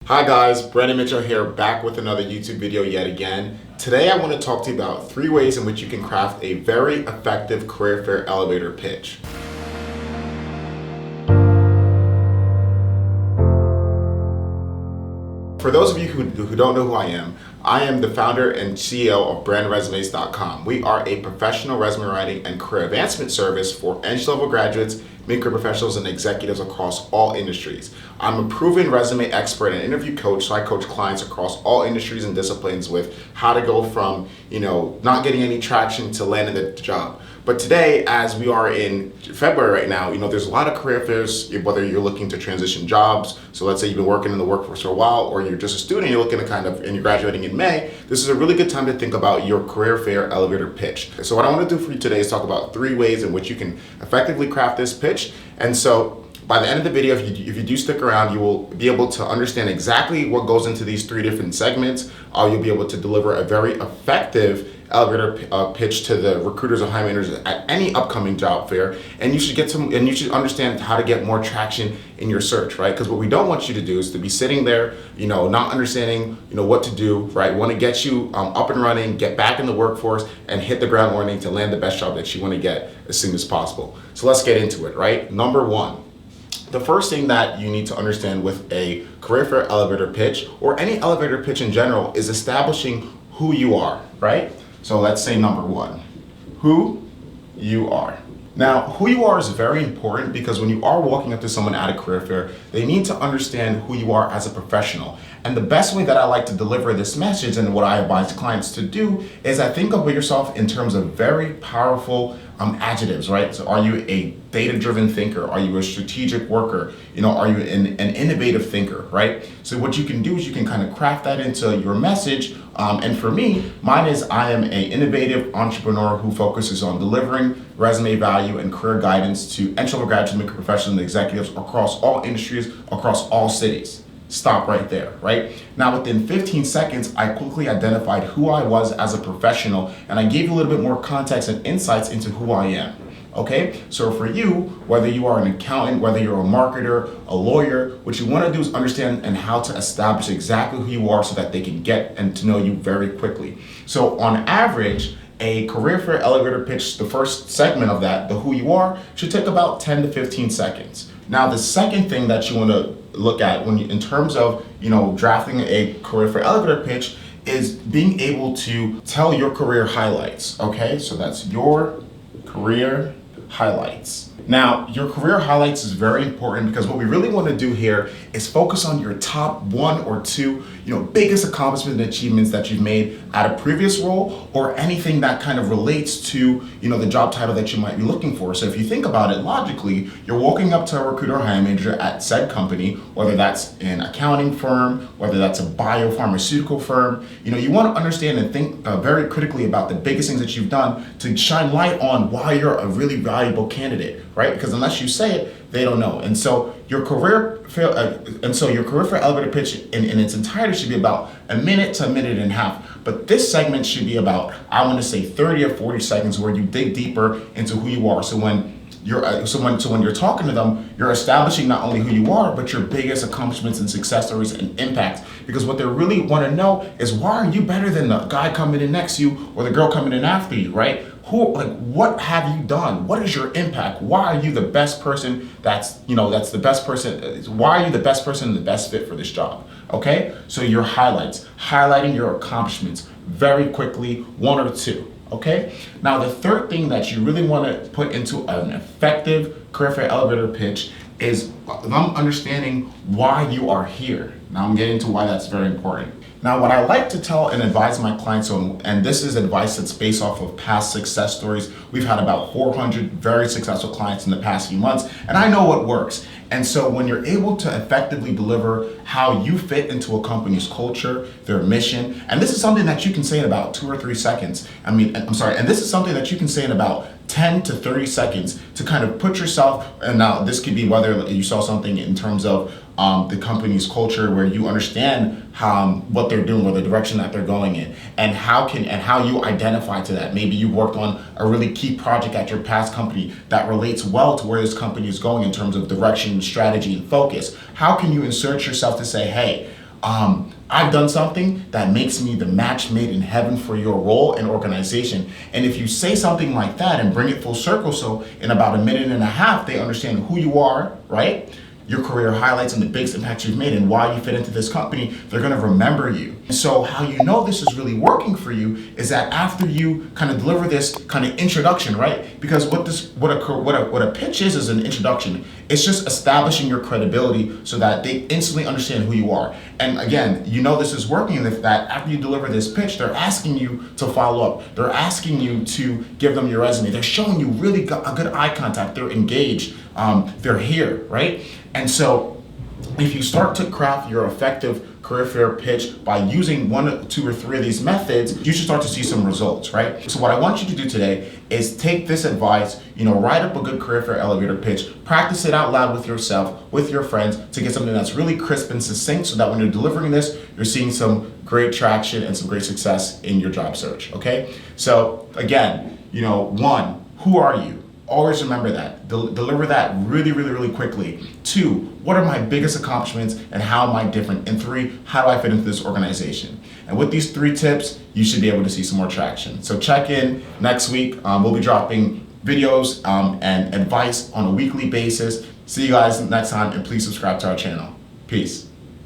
Hi guys, Brandon Mitchell here, back with another YouTube video yet again. Today I want to talk to you about 3 ways in which you can craft a very effective career fair elevator pitch. For those of you who don't know who I am the founder and CEO of BrandResumes.com. We are a professional resume writing and career advancement service for entry-level graduates, mid-career professionals, and executives across all industries. I'm a proven resume expert and interview coach, so I coach clients across all industries and disciplines with how to go from, not getting any traction to landing the job. But today, as we are in February right now, there's a lot of career fairs, whether you're looking to transition jobs. So let's say you've been working in the workforce for a while, or you're just a student, you're looking to and you're graduating in May. This is a really good time to think about your career fair elevator pitch. So what I want to do for you today is talk about 3 ways in which you can effectively craft this pitch. And so by the end of the video, if you do stick around, you will be able to understand exactly what goes into these 3 different segments. You'll be able to deliver a very effective elevator pitch to the recruiters or hiring managers at any upcoming job fair, and you should understand how to get more traction in your search, right? Because what we don't want you to do is to be sitting there, not understanding, what to do, right? We want to get you up and running, get back in the workforce, and hit the ground running to land the best job that you want to get as soon as possible. So let's get into it, right? Number 1. The first thing that you need to understand with a career fair elevator pitch, or any elevator pitch in general, is establishing who you are, right? So let's say number 1, who you are. Now, who you are is very important because when you are walking up to someone at a career fair, they need to understand who you are as a professional. And the best way that I like to deliver this message and what I advise clients to do is I think of yourself in terms of very powerful adjectives, right? So are you a data-driven thinker? Are you a strategic worker? Are you an innovative thinker, right? So what you can do is you can kind of craft that into your message. And for me, mine is I am an innovative entrepreneur who focuses on delivering resume value and career guidance to entry-level graduates, mid-career professionals, and executives across all industries, across all cities. Stop right there, right? Now, within 15 seconds, I quickly identified who I was as a professional, and I gave you a little bit more context and insights into who I am. Okay, so for you, whether you are an accountant, whether you're a marketer, a lawyer, what you want to do is understand and how to establish exactly who you are so that they can get and to know you very quickly. So on average, a career fair elevator pitch, the first segment of that, the who you are, should take about 10 to 15 seconds. Now, the second thing that you want to look at in terms of drafting a career fair elevator pitch is being able to tell your career highlights. Okay, so that's your career highlights. Now, your career highlights is very important because what we really want to do here is focus on your top 1 or 2, biggest accomplishments and achievements that you've made at a previous role, or anything that kind of relates to, the job title that you might be looking for. So if you think about it logically, you're walking up to a recruiter or hiring manager at said company, whether that's an accounting firm, whether that's a biopharmaceutical firm, you want to understand and think very critically about the biggest things that you've done to shine light on why you're a really valuable candidate, right? Because unless you say it, they don't know. And so your career fair elevator pitch in its entirety should be about a minute to a minute and a half. But this segment should be about, I want to say 30 or 40 seconds where you dig deeper into who you are. So when you're talking to them, you're establishing not only who you are, but your biggest accomplishments and success stories and impact. Because what they really want to know is, why are you better than the guy coming in next to you or the girl coming in after you, right? What have you done? What is your impact? Why are you the best person that's the best person? Why are you the best person and the best fit for this job? Okay, so your highlights, highlighting your accomplishments very quickly, 1 or 2. Okay, now the third thing that you really want to put into an effective career fair elevator pitch is understanding why you are here. Now I'm getting to why that's very important. Now, what I like to tell and advise my clients on, and this is advice that's based off of past success stories. We've had about 400 very successful clients in the past few months, and I know what works. And so when you're able to effectively deliver how you fit into a company's culture, their mission, and this is something that you can say in about 2 or 3 seconds. And this is something that you can say in about 10 to 30 seconds to kind of put yourself, and now this could be whether you saw something in terms of the company's culture where you understand what they're doing or the direction that they're going in, and how you identify to that. Maybe you worked on a really key project at your past company that relates well to where this company is going in terms of direction, strategy, and focus. How can you insert yourself to say, hey, I've done something that makes me the match made in heaven for your role and organization. And if you say something like that and bring it full circle, so in about a minute and a half, they understand who you are, right? Your career highlights and the biggest impact you've made and why you fit into this company, they're gonna remember you. And so how you know this is really working for you is that after you kind of deliver this kind of introduction, right? Because what a pitch is an introduction. It's just establishing your credibility so that they instantly understand who you are. And again, you know this is working if that after you deliver this pitch, they're asking you to follow up. They're asking you to give them your resume. They're showing you really a good eye contact. They're engaged. They're here, right? And so if you start to craft your effective career fair pitch by using 1, 2, or 3 of these methods, you should start to see some results, right? So what I want you to do today is take this advice, write up a good career fair elevator pitch, practice it out loud with yourself, with your friends, to get something that's really crisp and succinct so that when you're delivering this, you're seeing some great traction and some great success in your job search, okay? So again, 1, who are you? Always remember that. Deliver that really, really, really quickly. 2, what are my biggest accomplishments and how am I different? And 3, how do I fit into this organization? And with these 3 tips, you should be able to see some more traction. So check in next week. We'll be dropping videos and advice on a weekly basis. See you guys next time, and please subscribe to our channel. Peace.